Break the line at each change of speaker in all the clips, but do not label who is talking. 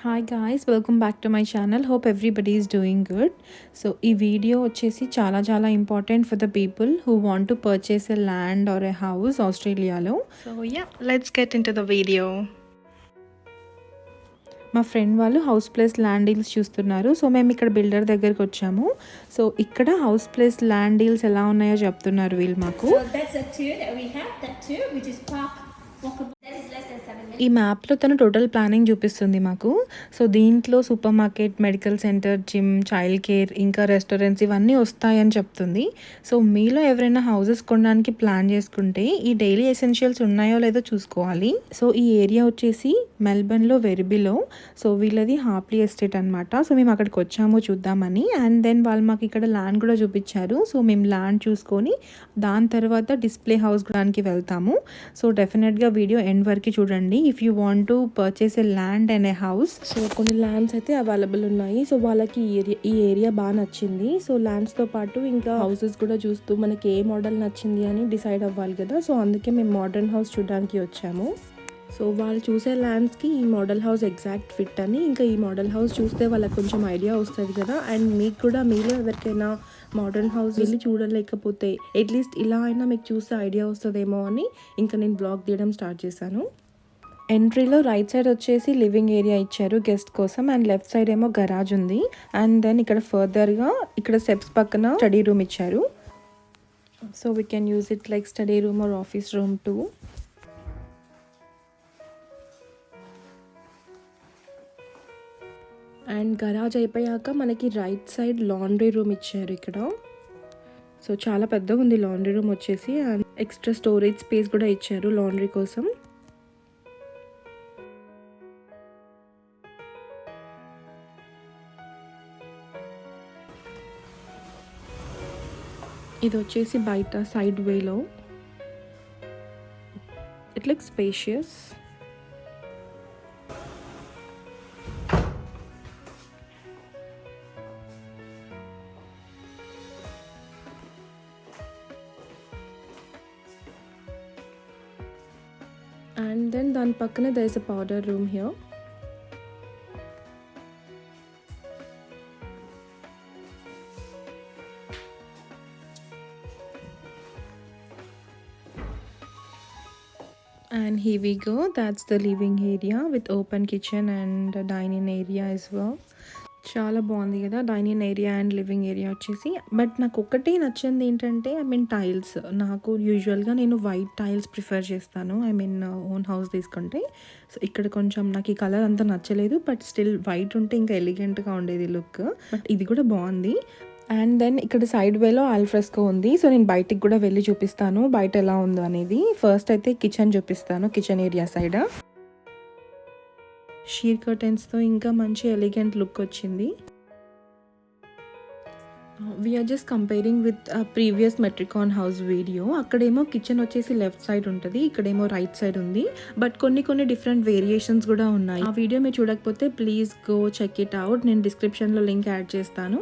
Hi guys, welcome back to my channel. Hope everybody is doing good. So ఈ video వచ్చేసి చాలా చాలా important for the people who want to purchase a land or a house ఆస్ట్రేలియాలో. So let's get into the video. మా friend వాళ్ళు house plus land deals చూస్తున్నారు. So మేము ఇక్కడ బిల్డర్ దగ్గరికి వచ్చాము. సో ఇక్కడ హౌస్ ప్లస్ ల్యాండ్ డీల్స్ ఎలా ఉన్నాయో చెప్తున్నారు వీళ్ళు మాకు. ఈ మ్యాప్లో తను టోటల్ ప్లానింగ్ చూపిస్తుంది మాకు. సో దీంట్లో super market, medical centre, gym, child care, ఇంకా రెస్టారెంట్స్ ఇవన్నీ వస్తాయని చెప్తుంది. సో మీలో ఎవరైనా హౌసెస్ కొనడానికి ప్లాన్ చేసుకుంటే ఈ డైలీ ఎసెన్షియల్స్ ఉన్నాయో లేదో చూసుకోవాలి. సో ఈ ఏరియా వచ్చేసి మెల్బర్న్లో వెరిబిలో. సో వీళ్ళది హాప్లీ ఎస్టేట్ అనమాట. సో మేము అక్కడికి వచ్చాము చూద్దామని. అండ్ దెన్ వాళ్ళు మాకు ఇక్కడ ల్యాండ్ కూడా చూపించారు. సో మేము ల్యాండ్ చూసుకొని దాని తర్వాత డిస్ప్లే హౌస్ దానికి వెళ్తాము. సో డెఫినెట్గా వీడియో ఎండ్ వరకు చూడండి if you want to purchase a land and a house. So కొన్ని ల్యాండ్స్ అయితే అవైలబుల్ ఉన్నాయి. సో వాళ్ళకి ఈ ఏరియా బాగా నచ్చింది. సో ల్యాండ్స్తో పాటు ఇంకా హౌసెస్ కూడా చూస్తూ మనకి ఏ మోడల్ నచ్చింది అని డిసైడ్ అవ్వాలి కదా. సో అందుకే మేము మోడర్న్ హౌస్ చూడడానికి వచ్చాము. సో వాళ్ళు చూసే ల్యాండ్స్కి ఈ మోడల్ హౌస్ ఎగ్జాక్ట్ ఫిట్ అని, ఇంకా ఈ మోడల్ హౌస్ చూస్తే వాళ్ళకి కొంచెం ఐడియా వస్తుంది కదా. అండ్ మీకు కూడా మీలో ఎవరికైనా మోడర్న్ హౌస్ వెళ్ళి చూడలేకపోతే అట్లీస్ట్ ఇలా అయినా మీకు చూస్తే ఐడియా వస్తుందేమో అని ఇంకా నేను బ్లాగ్ తీయడం స్టార్ట్ చేశాను. ఎంట్రీలో రైట్ సైడ్ వచ్చేసి లివింగ్ ఏరియా ఇచ్చారు గెస్ట్ కోసం, అండ్ లెఫ్ట్ సైడ్ ఏమో గరాజ్ ఉంది. అండ్ దెన్ ఇక్కడ ఫర్దర్గా ఇక్కడ స్టెప్స్ పక్కన స్టడీ రూమ్ ఇచ్చారు. So we can use it like study room or office room too. And garage అయిపోయాక మనకి రైట్ సైడ్ లాండ్రీ రూమ్ ఇచ్చారు ఇక్కడ. సో చాలా పెద్దగా ఉంది లాండ్రీ రూమ్ వచ్చేసి. అండ్ ఎక్స్ట్రా స్టోరేజ్ స్పేస్ కూడా ఇచ్చారు లాండ్రీ కోసం. ఇది వచ్చేసి బయట సైడ్ వేలో. It looks spacious. And then దాని పక్కనే there is a powder room here. And here we go, that's the living area with open kitchen and dining area as well. చాలా బాగుంది కదా dining area and living area వచ్చేసి. But నాకు ఒకటి నచ్చింది ఏంటంటే టైల్స్. నాకు యూజువల్గా నేను వైట్ టైల్స్ ప్రిఫర్ చేస్తాను ఓన్ హౌస్ తీసుకుంటే. సో ఇక్కడ కొంచెం నాకు ఈ కలర్ అంతా నచ్చలేదు. బట్ స్టిల్ వైట్ ఉంటే ఇంకా ఎలిగెంట్గా ఉండేది లుక్. బట్ ఇది కూడా బాగుంది. అండ్ దెన్ ఇక్కడ సైడ్ వేలో ఆల్ఫ్రెస్కో ఉంది. సో నేను బయటికి కూడా వెళ్ళి చూపిస్తాను బయట ఎలా ఉందో అనేది. ఫస్ట్ అయితే కిచెన్ చూపిస్తాను, కిచెన్ ఏరియా సైడ్. షీర్ కర్టెన్స్తో ఇంకా మంచి ఎలిగెంట్ లుక్ వచ్చింది. We're just comparing with previous Metricon house video. అక్కడేమో కిచెన్ వచ్చేసి లెఫ్ట్ సైడ్ ఉంటుంది, ఇక్కడేమో రైట్ సైడ్ ఉంది. బట్ కొన్ని డిఫరెంట్ వేరియేషన్స్ కూడా ఉన్నాయి. ఆ వీడియో మీరు చూడకపోతే please go check it out. నేను డిస్క్రిప్షన్లో లింక్ యాడ్ చేస్తాను.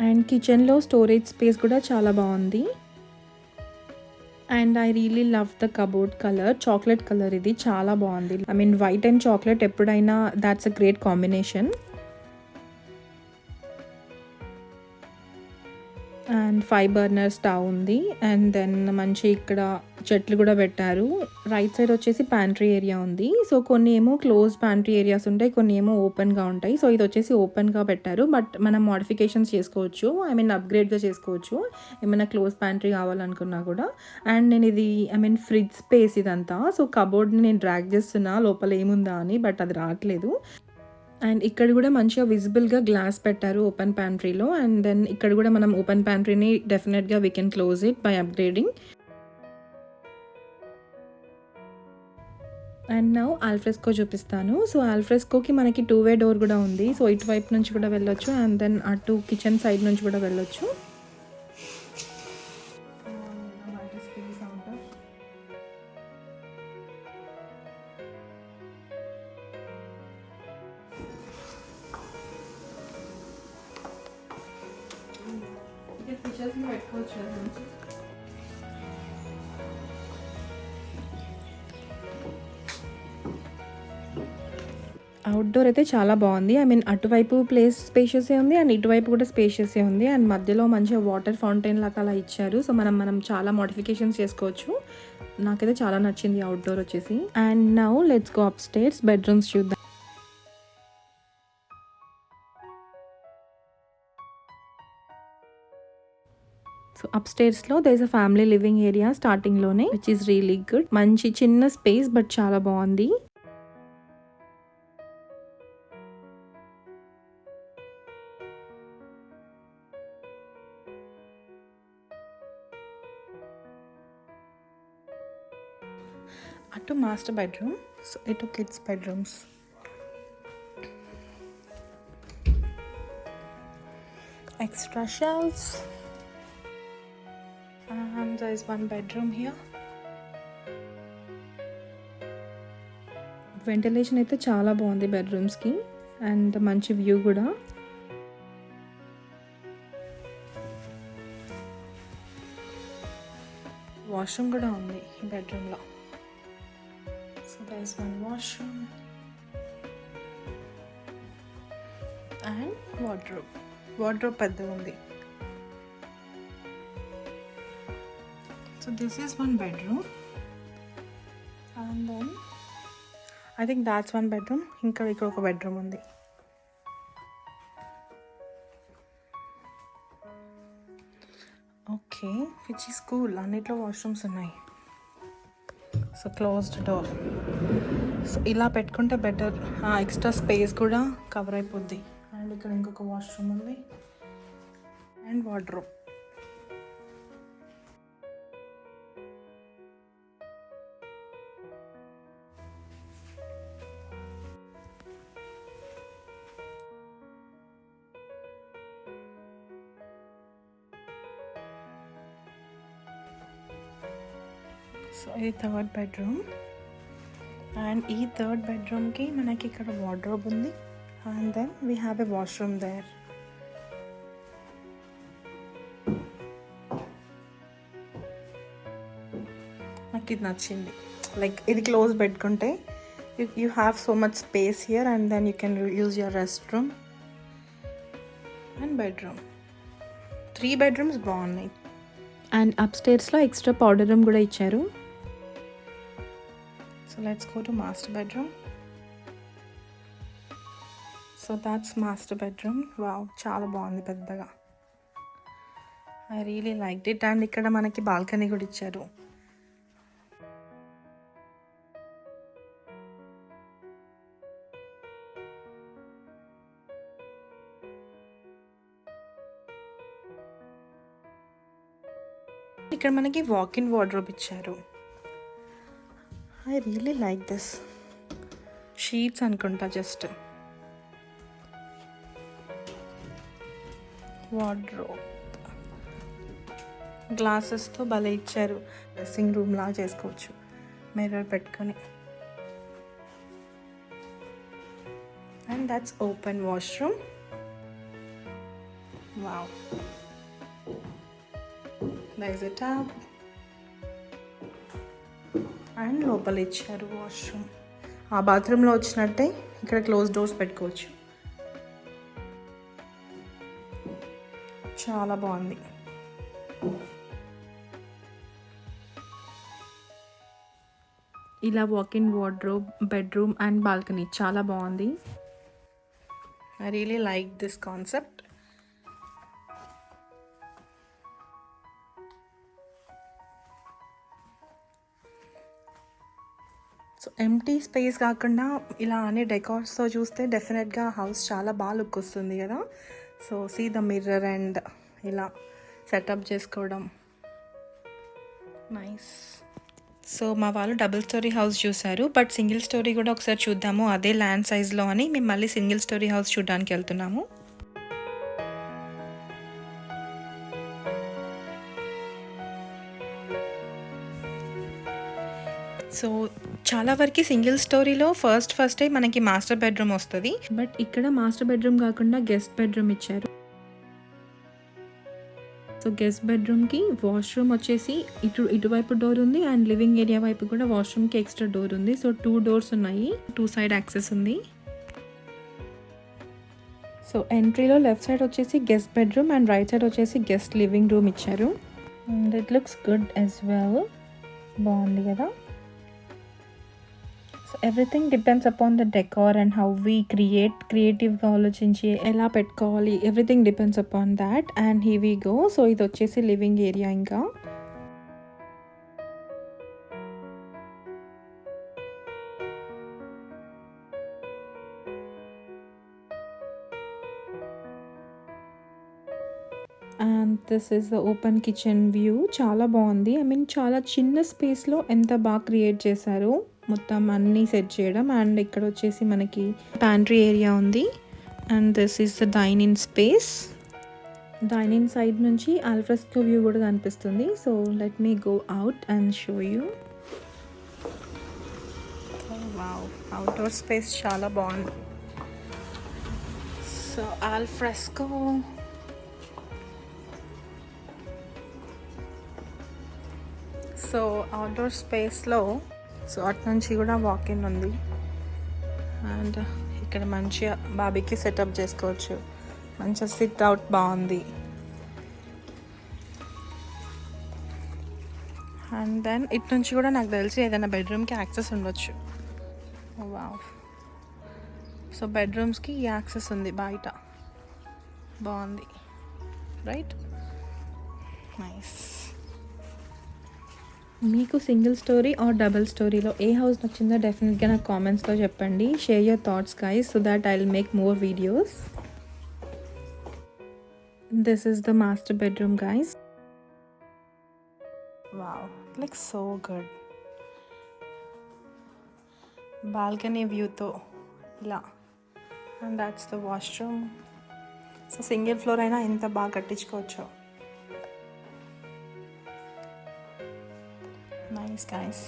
అండ్ కిచెన్లో స్టోరేజ్ స్పేస్ కూడా చాలా బాగుంది. And I really love the cupboard colour, chocolate colour. ఇది చాలా బాగుంది. వైట్ అండ్ చాక్లెట్ ఎప్పుడైనా that's a great combination. And 5 burner stove ఉంది. అండ్ దెన్ మంచి ఇక్కడ చెట్లు కూడా పెట్టారు. రైట్ సైడ్ వచ్చేసి ప్యాంట్రీ ఏరియా ఉంది. సో కొన్ని ఏమో క్లోజ్ ప్యాంట్రీ ఏరియాస్ ఉంటాయి, కొన్ని ఏమో ఓపెన్గా ఉంటాయి. సో ఇది వచ్చేసి ఓపెన్గా పెట్టారు. బట్ మనం మోడిఫికేషన్స్ చేసుకోవచ్చు, అప్గ్రేడ్గా చేసుకోవచ్చు ఏమైనా క్లోజ్ ప్యాంట్రీ కావాలనుకున్నా కూడా. అండ్ నేను ఇది ఫ్రిడ్జ్ స్పేస్ ఇదంతా. సో కబోర్డ్ని నేను డ్రాగ్ చేస్తున్నా లోపల ఏముందా అని, బట్ అది రావట్లేదు. అండ్ ఇక్కడ కూడా మంచిగా విజిబుల్గా గ్లాస్ పెట్టారు ఓపెన్ ప్యాంట్రీలో. అండ్ దెన్ ఇక్కడ కూడా మనం ఓపెన్ ప్యాంట్రీని డెఫినెట్గా we can close it by upgrading. And now alfresco చూపిస్తాను. సో ఆల్ఫ్రెస్కోకి మనకి 2-way డోర్ కూడా ఉంది. సో ఇటువైపు నుంచి కూడా వెళ్ళొచ్చు, అండ్ దెన్ అటు కిచెన్ సైడ్ నుంచి కూడా వెళ్ళొచ్చు. పెట్టుకోవచ్చు. అవుట్‌డోర్ అయితే చాలా బాగుంది. ఐ మీన్ అటువైపు ప్లేస్ స్పేషియసే ఉంది అండ్ ఇటువైపు కూడా స్పేషియసే ఉంది. అండ్ మధ్యలో మంచిగా వాటర్ ఫౌంటైన్ లాగా అలా ఇచ్చారు. సో, మనం చాలా మోడిఫికేషన్స్ చేసుకోవచ్చు. నాకైతే చాలా నచ్చింది అవుట్‌డోర్ వచ్చేసి. And now let's go upstairs bedrooms చూద్దాం. సో, అప్‌స్టైర్స్‌లో there is a family living area స్టార్టింగ్‌లోనే విచ్ ఈస్ రియల్లీ గుడ్. మంచి చిన్న స్పేస్ బట్ చాలా బాగుంది. అటు మాస్టర్ బెడ్రూమ్, సో ఇటు kids bedrooms. Extra shelves and there is one bedroom here. Ventilation అయితే చాలా బాగుంది బెడ్రూమ్స్కి అండ్ మంచి వ్యూ కూడా. వాష్రూమ్ కూడా ఉంది ఈ బెడ్రూమ్లో. So there is one washroom and wardrobe పెద్దగా ఉంది. So this is one bedroom and then I think that's one bedroom. ఇక్కడ ఒక బెడ్రూమ్ ఉంది. Okay, which is cool. అన్నిట్లో వాష్రూమ్స్ ఉన్నాయి. So closed door. సో ఇలా పెట్టుకుంటే బెటర్, ఎక్స్ట్రా స్పేస్ కూడా కవర్ అయిపోద్ది. అండ్ ఇక్కడ ఇంకొక వాష్రూమ్ ఉంది అండ్ వార్డ్రోబ్. సో ఇది థర్డ్ బెడ్రూమ్ అండ్ ఈ థర్డ్ బెడ్రూమ్కి మనకి ఇక్కడ వార్డ్రోబ్ ఉంది and then we have a washroom there. నాకు ఇది నచ్చింది. లైక్ ఇది క్లోజ్ పెట్టుకుంటే you have so much space here and then you can use your rest room and bedroom. 3 bedrooms బాగున్నాయి. అండ్ అప్‌స్టైర్స్‌లో ఎక్స్ట్రా పౌడర్ రూమ్ కూడా ఇచ్చారు. So let's go to master bedroom. So that's master bedroom. Wow, చాలా బాగుంది పెద్దగా. I really liked it. And ఇక్కడ మనకి బాల్కనీ కూడా ఇచ్చారు. ఇక్కడ మనకి వాక్ ఇన్ వార్డ్రోబ్ ఇచ్చారు. I really like this. Sheets అనుకుంటా జస్ట్. వార్డ్రోబ్ గ్లాసెస్తో భలే ఇచ్చారు. డ్రెస్సింగ్ రూమ్ లాగా చేసుకోవచ్చు మిర్రర్ పెట్టుకొని. And that's open washroom. Wow, there is a tub and లోపల ఇచ్చారు వాష్రూమ్. ఆ బాత్రూంలో వచ్చినట్టే ఇక్కడ క్లోజ్ డోర్స్ పెట్టుకోవచ్చు. చాలా బాగుంది. ఇలా walk in wardrobe, bedroom and balcony చాలా బాగుంది. I really like this concept. So empty space కాకుండా ఇలా అనే డెకార్స్తో చూస్తే డెఫినెట్గా హౌస్ చాలా బాగా లుక్ వస్తుంది కదా. So see the mirror and ఇలా సెటప్ చేసుకోవడం నైస్. సో మా వాళ్ళు డబుల్ స్టోరీ హౌస్ చూశారు, బట్ సింగిల్ స్టోరీ కూడా ఒకసారి చూద్దాము అదే ల్యాండ్ సైజ్లో అని మేము మళ్ళీ సింగిల్ స్టోరీ హౌస్ చూడడానికి వెళ్తున్నాము. సో చాలా వరకు సింగిల్ స్టోరీలో ఫస్టే మనకి మాస్టర్ బెడ్రూమ్ వస్తుంది, బట్ ఇక్కడ మాస్టర్ బెడ్రూమ్ కాకుండా గెస్ట్ బెడ్రూమ్ ఇచ్చారు. సో గెస్ట్ బెడ్రూమ్కి వాష్రూమ్ వచ్చేసి ఇటువైపు డోర్ ఉంది అండ్ లివింగ్ ఏరియా వైపు కూడా వాష్రూమ్కి ఎక్స్ట్రా డోర్ ఉంది. సో 2 డోర్స్ ఉన్నాయి, 2 సైడ్ యాక్సెస్ ఉంది. సో ఎంట్రీలో లెఫ్ట్ సైడ్ వచ్చేసి guest bedroom and right side వచ్చేసి గెస్ట్ లివింగ్ రూమ్ ఇచ్చారు. And it looks good as well. బాగుంది కదా. So everything depends upon the decor and how we క్రియేటివ్గా ఆలోచించి ఎలా పెట్టుకోవాలి, everything depends upon that. And he we go. So ఇది వచ్చేసి లివింగ్ ఏరియా. ఇంకా and this is the open kitchen view. చాలా బాగుంది. ఐ మీన్ చాలా చిన్న స్పేస్లో ఎంత బాగా క్రియేట్ చేశారు, మొత్తం అన్నీ సెట్ చేయడం. అండ్ ఇక్కడ వచ్చేసి మనకి ప్యాంట్రీ ఏరియా ఉంది. And this is the dining space. Dining side నుంచి ఆల్ఫ్రెస్కో వ్యూ కూడా కనిపిస్తుంది. So let me go out and show you. Wow, outdoor space చాలా బాగుంది. సో ఆల్ఫ్రెస్కో. సో అవుట్డోర్ స్పేస్లో సో అటు నుంచి కూడా వాకింగ్ ఉంది. అండ్ ఇక్కడ మంచిగా బాబీకి సెటప్ చేసుకోవచ్చు. మంచిగా సిట్ అవుట్ బాగుంది. అండ్ దెన్ ఇటు నుంచి కూడా నాకు తెలిసి ఏదైనా బెడ్రూమ్కి యాక్సెస్ ఉండొచ్చు. వావ్. సో బెడ్రూమ్స్కి ఈ యాక్సెస్ ఉంది బయట. బాగుంది, రైట్? నైస్. మీకు సింగిల్ స్టోరీ ఆర్ డబుల్ స్టోరీలో ఏ హౌస్ నచ్చిందో డెఫినెట్గా నాకు కామెంట్స్లో చెప్పండి. Share your thoughts guys so that I will make more videos. This is the master bedroom guys. Wow, like so good. Balcony వ్యూతో ఇలా. And that's the washroom. So single floor అయినా ఎంత బాగా కట్టించుకోవచ్చు. Nice guys.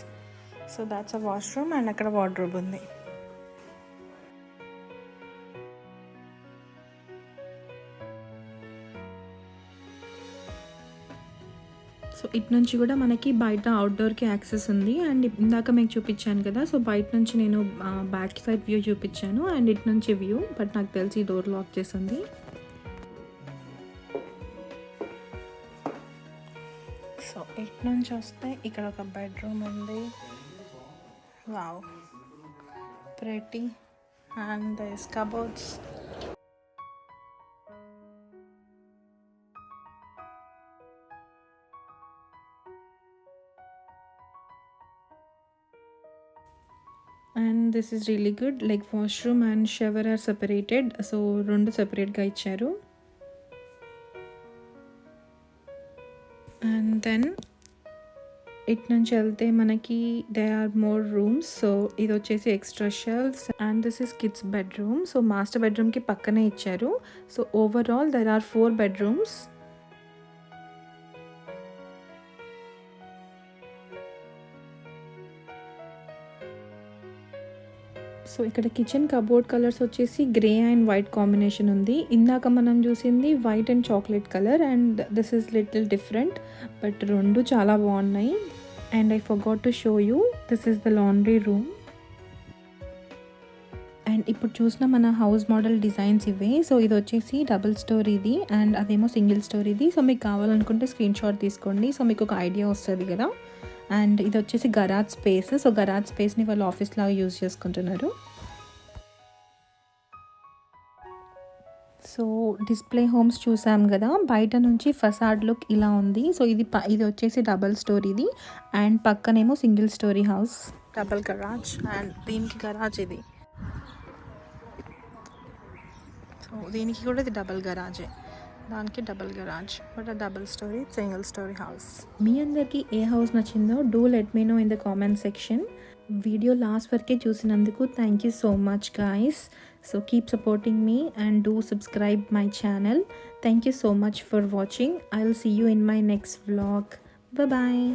So that's a washroom and అక్కడ wardrobe ఉంది. So ఇటు నుంచి కూడా మనకి బయట అవుట్డోర్కి యాక్సెస్ ఉంది. అండ్ ఇందాక మీకు చూపించాను కదా, సో బయట నుంచి నేను బ్యాక్ సైడ్ వ్యూ చూపించాను అండ్ ఇటు నుంచి వ్యూ. బట్ నాకు తెలిసి డోర్ లాక్ చేసింది. సో ఇటు నుంచి వస్తే ఇక్కడ ఒక బెడ్రూమ్ ఉంది. Wow, pretty. And this cupboards. And this is really good. Like washroom and shower are separated. So 2 సెపరేట్గా ఇచ్చారు. అండ్ దెన్ ఇటు నుంచి వెళ్తే మనకి they are more rooms. So ఇది వచ్చేసి extra shelves. And this is kids bedroom. So master బెడ్రూమ్కి పక్కనే ఇచ్చారు. సో overall there are 4 bedrooms. So ఇక్కడ కిచెన్ కబోర్డ్ కలర్స్ వచ్చేసి గ్రే అండ్ వైట్ కాంబినేషన్ ఉంది. ఇందాక మనం చూసింది white and chocolate colour. And this is little different, but 2 చాలా బాగున్నాయి. And I forgot to show you, this is the laundry room. And ఇప్పుడు చూసిన మన హౌస్ మోడల్ డిజైన్స్ ఇవే. సో ఇది వచ్చేసి డబుల్ స్టోరీది అండ్ అదేమో సింగిల్ స్టోరీది. సో మీకు కావాలనుకుంటే స్క్రీన్ షాట్ తీసుకోండి. సో మీకు ఒక ఐడియా వస్తుంది కదా. అండ్ ఇది వచ్చేసి గరాజ్ స్పేస్. సో గరాజ్ స్పేస్ని వాళ్ళు ఆఫీస్ లాగా యూజ్ చేసుకుంటున్నారు. సో డిస్ప్లే హోమ్స్ చూసాం కదా, బయట నుంచి ఫసాడ్ లుక్ ఇలా ఉంది. సో ఇది వచ్చేసి డబల్ స్టోరీది అండ్ పక్కనేమో single story house. Double garage and దీనికి గరాజ్ ఇది. సో దీనికి కూడా ఇది డబల్ గరాజే, దానికి double garage, but double story single story house. మీ అందరికీ ఏ హౌస్ నచ్చిందో do let me know in the comment section. Video last వరకే చూసినందుకు thank you so much guys. So keep supporting me and do subscribe my channel. Thank you so much for watching. I'll see you in my next vlog. Bye bye.